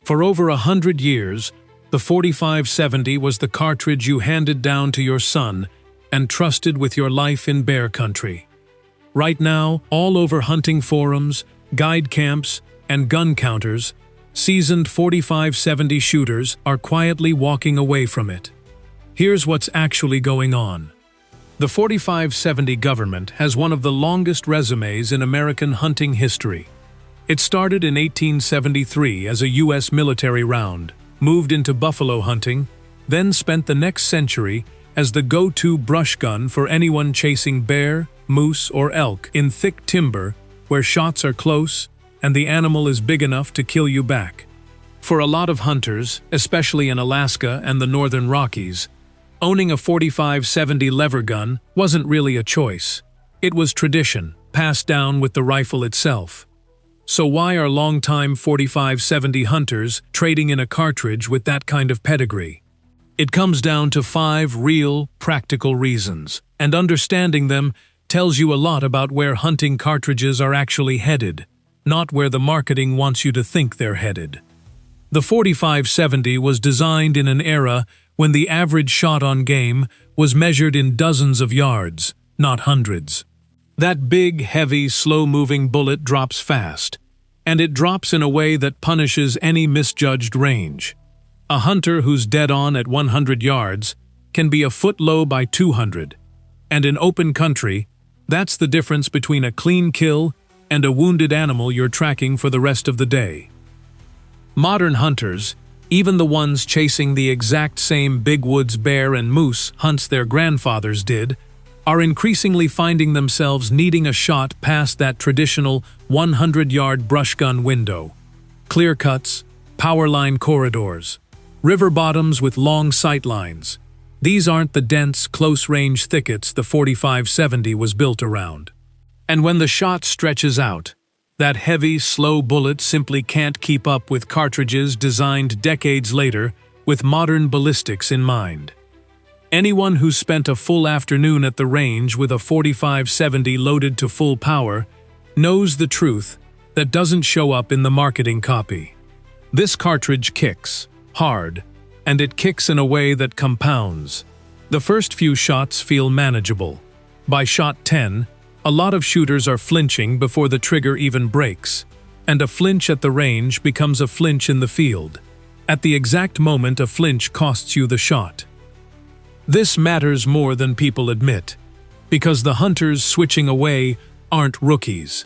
For over 100 years, the 4570 was the cartridge you handed down to your son and trusted with your life in bear country. Right now, all over hunting forums, guide camps, and gun counters, seasoned 4570 shooters are quietly walking away from it. Here's what's actually going on. The 4570 government has one of the longest resumes in American hunting history. It started in 1873 as a U.S. military round, moved into buffalo hunting, then spent the next century as the go-to brush gun for anyone chasing bear, moose, or elk in thick timber where shots are close and the animal is big enough to kill you back. For a lot of hunters, especially in Alaska and the northern Rockies, owning a 4570 lever gun wasn't really a choice. It was tradition, passed down with the rifle itself. So why are longtime 4570 hunters trading in a cartridge with that kind of pedigree? It comes down to 5 real, practical reasons, and understanding them tells you a lot about where hunting cartridges are actually headed, not where the marketing wants you to think they're headed. The 4570 was designed in an era when the average shot on game was measured in dozens of yards, not hundreds. That big, heavy, slow-moving bullet drops fast, and it drops in a way that punishes any misjudged range. A hunter who's dead on at 100 yards can be a foot low by 200, and in open country, that's the difference between a clean kill and a wounded animal you're tracking for the rest of the day. Modern hunters, even the ones chasing the exact same big woods bear and moose hunts their grandfathers did, are increasingly finding themselves needing a shot past that traditional 100-yard brush gun window. Clear cuts, power line corridors, river bottoms with long sight lines. These aren't the dense, close-range thickets the 4570 was built around. And when the shot stretches out, that heavy, slow bullet simply can't keep up with cartridges designed decades later with modern ballistics in mind. Anyone who's spent a full afternoon at the range with a 4570 loaded to full power knows the truth that doesn't show up in the marketing copy. This cartridge kicks hard, and it kicks in a way that compounds. The first few shots feel manageable. By shot 10, a lot of shooters are flinching before the trigger even breaks, and a flinch at the range becomes a flinch in the field. At the exact moment a flinch costs you the shot. This matters more than people admit, because the hunters switching away aren't rookies.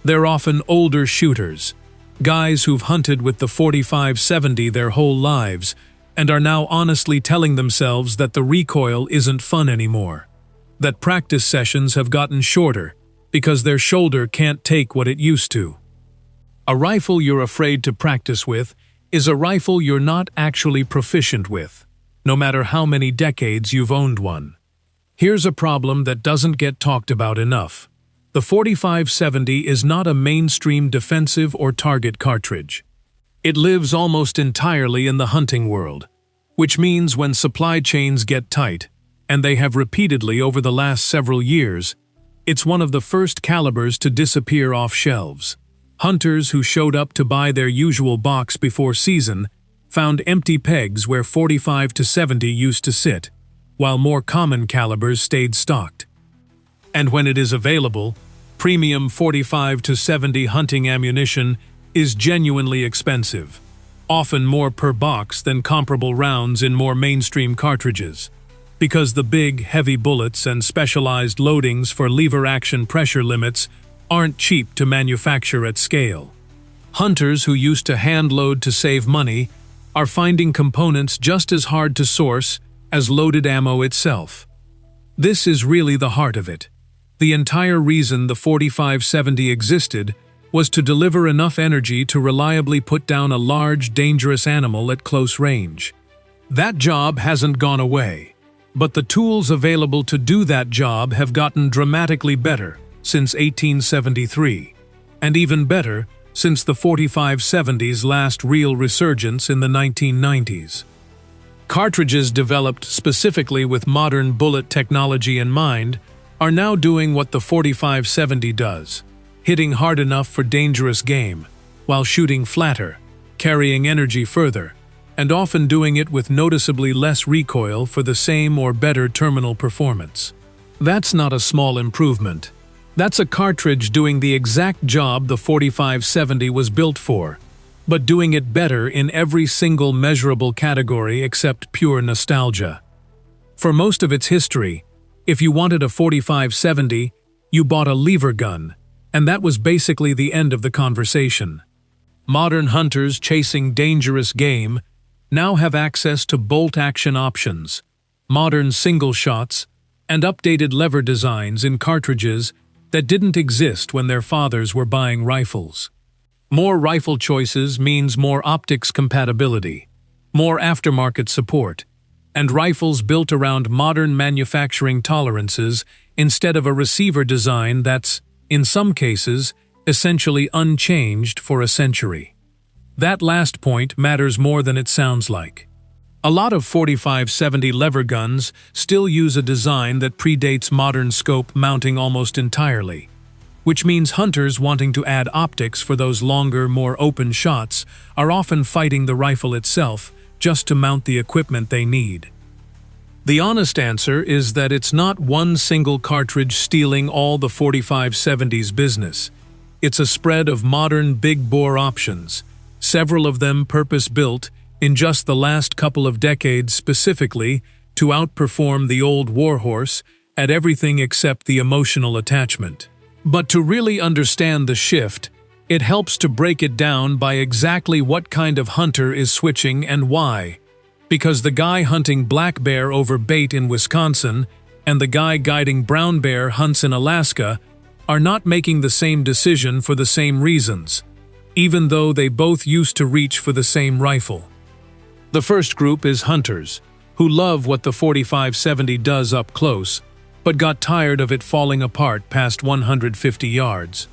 They're often older shooters, guys who've hunted with the 4570 their whole lives and are now honestly telling themselves that the recoil isn't fun anymore, that practice sessions have gotten shorter because their shoulder can't take what it used to. A rifle you're afraid to practice with is a rifle you're not actually proficient with, no matter how many decades you've owned one. Here's a problem that doesn't get talked about enough. The 4570 is not a mainstream defensive or target cartridge. It lives almost entirely in the hunting world, which means when supply chains get tight, and they have repeatedly over the last several years, it's one of the first calibers to disappear off shelves. Hunters who showed up to buy their usual box before season found empty pegs where 45-70 used to sit, while more common calibers stayed stocked. And when it is available, premium 45-70 hunting ammunition is genuinely expensive, often more per box than comparable rounds in more mainstream cartridges, because the big, heavy bullets and specialized loadings for lever-action pressure limits aren't cheap to manufacture at scale. Hunters who used to hand-load to save money are finding components just as hard to source as loaded ammo itself. This is really the heart of it. The entire reason the 4570 existed was to deliver enough energy to reliably put down a large, dangerous animal at close range. That job hasn't gone away, but the tools available to do that job have gotten dramatically better since 1873, and even better since the 4570's last real resurgence in the 1990s. Cartridges developed specifically with modern bullet technology in mind are now doing what the 4570 does, hitting hard enough for dangerous game, while shooting flatter, carrying energy further, and often doing it with noticeably less recoil for the same or better terminal performance. That's not a small improvement. That's a cartridge doing the exact job the 4570 was built for, but doing it better in every single measurable category except pure nostalgia. For most of its history, if you wanted a 4570, you bought a lever gun, and that was basically the end of the conversation. Modern hunters chasing dangerous game now have access to bolt-action options, modern single shots, and updated lever designs in cartridges that didn't exist when their fathers were buying rifles. More rifle choices means more optics compatibility, more aftermarket support, and rifles built around modern manufacturing tolerances instead of a receiver design that's, in some cases, essentially unchanged for a century. That last point matters more than it sounds like. A lot of 4570 lever guns still use a design that predates modern scope mounting almost entirely, which means hunters wanting to add optics for those longer, more open shots are often fighting the rifle itself just to mount the equipment they need. The honest answer is that it's not one single cartridge stealing all the 4570's business. It's a spread of modern big-bore options, several of them purpose-built in just the last couple of decades specifically to outperform the old warhorse at everything except the emotional attachment. But to really understand the shift, it helps to break it down by exactly what kind of hunter is switching and why. Because the guy hunting black bear over bait in Wisconsin and the guy guiding brown bear hunts in Alaska are not making the same decision for the same reasons, even though they both used to reach for the same rifle. The first group is hunters, who love what the 4570 does up close, but got tired of it falling apart past 150 yards.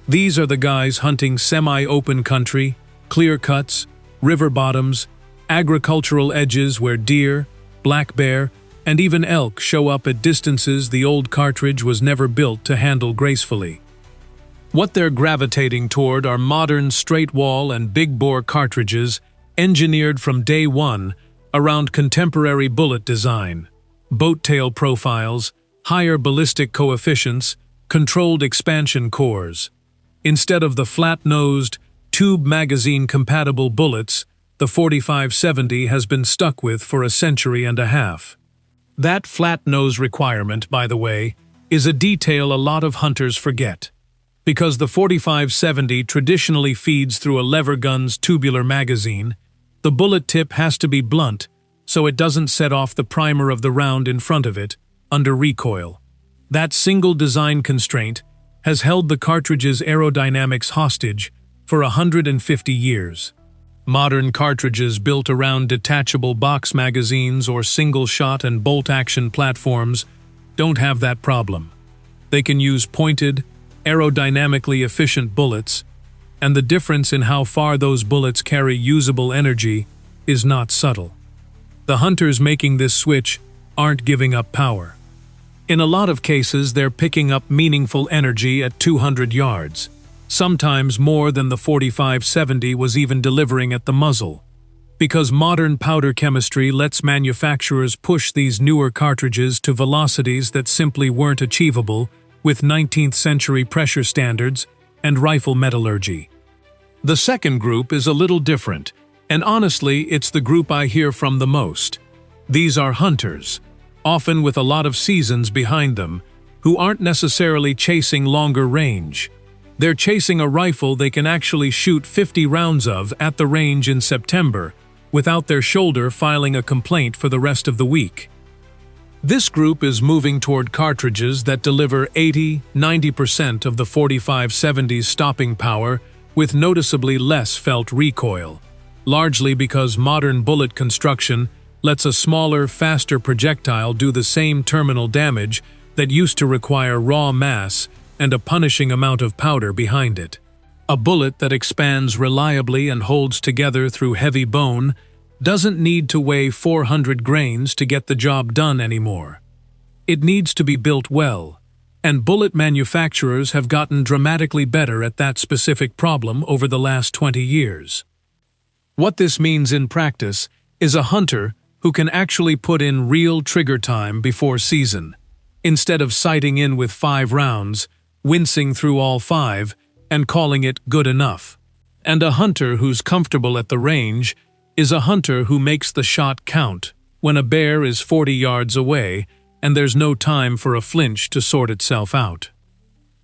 These are the guys hunting semi-open country, clear cuts, river bottoms, agricultural edges where deer, black bear, and even elk show up at distances the old cartridge was never built to handle gracefully. What they're gravitating toward are modern straight-wall and big-bore cartridges engineered from day one around contemporary bullet design, boat tail profiles, higher ballistic coefficients, controlled expansion cores. Instead of the flat-nosed, tube magazine-compatible bullets the 4570 has been stuck with for a century and a half. That flat nose requirement, by the way, is a detail a lot of hunters forget. Because the 4570 traditionally feeds through a lever gun's tubular magazine, the bullet tip has to be blunt so it doesn't set off the primer of the round in front of it under recoil. That single design constraint has held the cartridge's aerodynamics hostage for 150 years. Modern cartridges built around detachable box magazines or single-shot and bolt-action platforms don't have that problem. They can use pointed, aerodynamically efficient bullets, and the difference in how far those bullets carry usable energy is not subtle. The hunters making this switch aren't giving up power. In a lot of cases, they're picking up meaningful energy at 200 yards. Sometimes more than the 4570 was even delivering at the muzzle. Because modern powder chemistry lets manufacturers push these newer cartridges to velocities that simply weren't achievable with 19th century pressure standards and rifle metallurgy. The second group is a little different, and honestly, it's the group I hear from the most. These are hunters, often with a lot of seasons behind them, who aren't necessarily chasing longer range. They're chasing a rifle they can actually shoot 50 rounds of at the range in September, without their shoulder filing a complaint for the rest of the week. This group is moving toward cartridges that deliver 80–90% of the 4570's stopping power with noticeably less felt recoil, largely because modern bullet construction lets a smaller, faster projectile do the same terminal damage that used to require raw mass and a punishing amount of powder behind it. A bullet that expands reliably and holds together through heavy bone doesn't need to weigh 400 grains to get the job done anymore. It needs to be built well, and bullet manufacturers have gotten dramatically better at that specific problem over the last 20 years. What this means in practice is a hunter who can actually put in real trigger time before season, instead of sighting in with 5 rounds, wincing through all 5, and calling it good enough. And a hunter who's comfortable at the range is a hunter who makes the shot count when a bear is 40 yards away and there's no time for a flinch to sort itself out.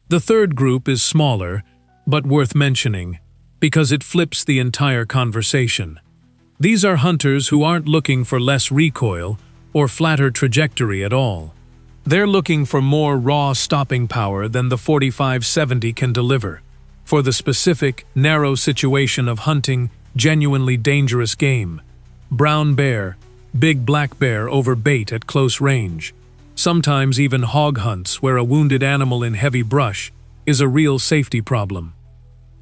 The third group is smaller, but worth mentioning, because it flips the entire conversation. These are hunters who aren't looking for less recoil or flatter trajectory at all. They're looking for more raw stopping power than the 45-70 can deliver, for the specific, narrow situation of hunting genuinely dangerous game. Brown bear, big black bear over bait at close range. Sometimes even hog hunts where a wounded animal in heavy brush is a real safety problem.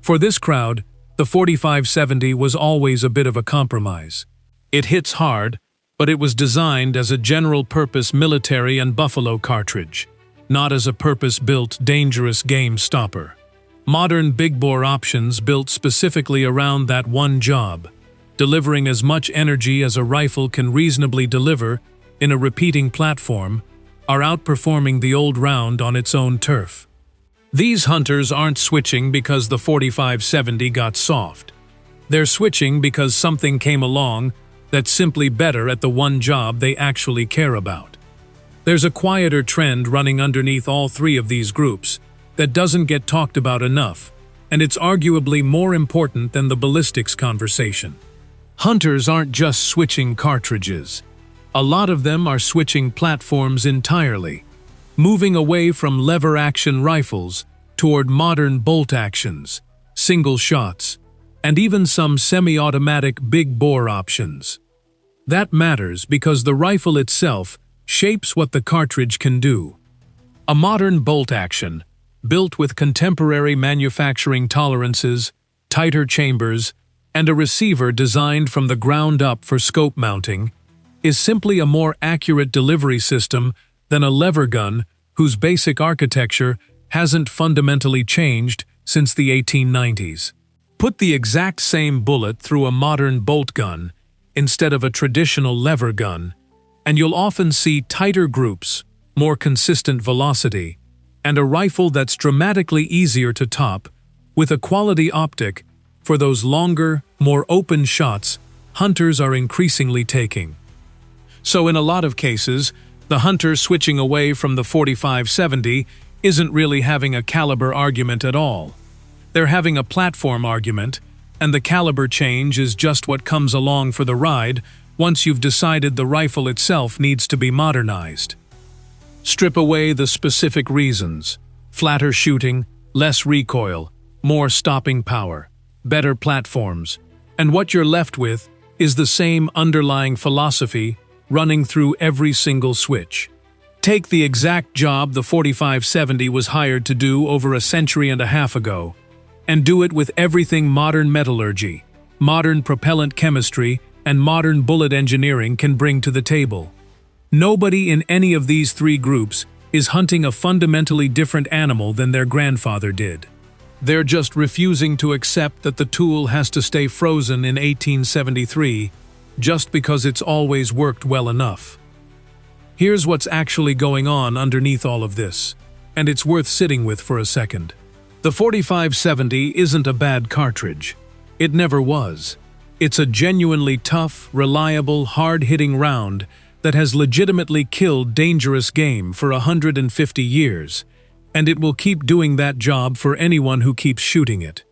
For this crowd, the 45-70 was always a bit of a compromise. It hits hard, but it was designed as a general-purpose military and buffalo cartridge, not as a purpose-built dangerous game stopper. Modern big-bore options built specifically around that one job, delivering as much energy as a rifle can reasonably deliver in a repeating platform, are outperforming the old round on its own turf. These hunters aren't switching because the 45-70 got soft. They're switching because something came along that's simply better at the one job they actually care about. There's a quieter trend running underneath all 3 of these groups that doesn't get talked about enough, and it's arguably more important than the ballistics conversation. Hunters aren't just switching cartridges. A lot of them are switching platforms entirely, moving away from lever-action rifles toward modern bolt actions, single shots, and even some semi-automatic big-bore options. That matters because the rifle itself shapes what the cartridge can do. A modern bolt action, built with contemporary manufacturing tolerances, tighter chambers, and a receiver designed from the ground up for scope mounting, is simply a more accurate delivery system than a lever gun whose basic architecture hasn't fundamentally changed since the 1890s. Put the exact same bullet through a modern bolt gun instead of a traditional lever gun, and you'll often see tighter groups, more consistent velocity, and a rifle that's dramatically easier to top, with a quality optic for those longer, more open shots hunters are increasingly taking. So in a lot of cases, the hunter switching away from the 45-70 isn't really having a caliber argument at all. They're having a platform argument, and the caliber change is just what comes along for the ride once you've decided the rifle itself needs to be modernized. Strip away the specific reasons: flatter shooting, less recoil, more stopping power, better platforms, and what you're left with is the same underlying philosophy running through every single switch. Take the exact job the 45-70 was hired to do over a century and a half ago, and do it with everything modern metallurgy, modern propellant chemistry, and modern bullet engineering can bring to the table. Nobody in any of these 3 groups is hunting a fundamentally different animal than their grandfather did. They're just refusing to accept that the tool has to stay frozen in 1873 just because it's always worked well enough. Here's what's actually going on underneath all of this, and it's worth sitting with for a second. The 45-70 isn't a bad cartridge. It never was. It's a genuinely tough, reliable, hard-hitting round that has legitimately killed dangerous game for 150 years, and it will keep doing that job for anyone who keeps shooting it.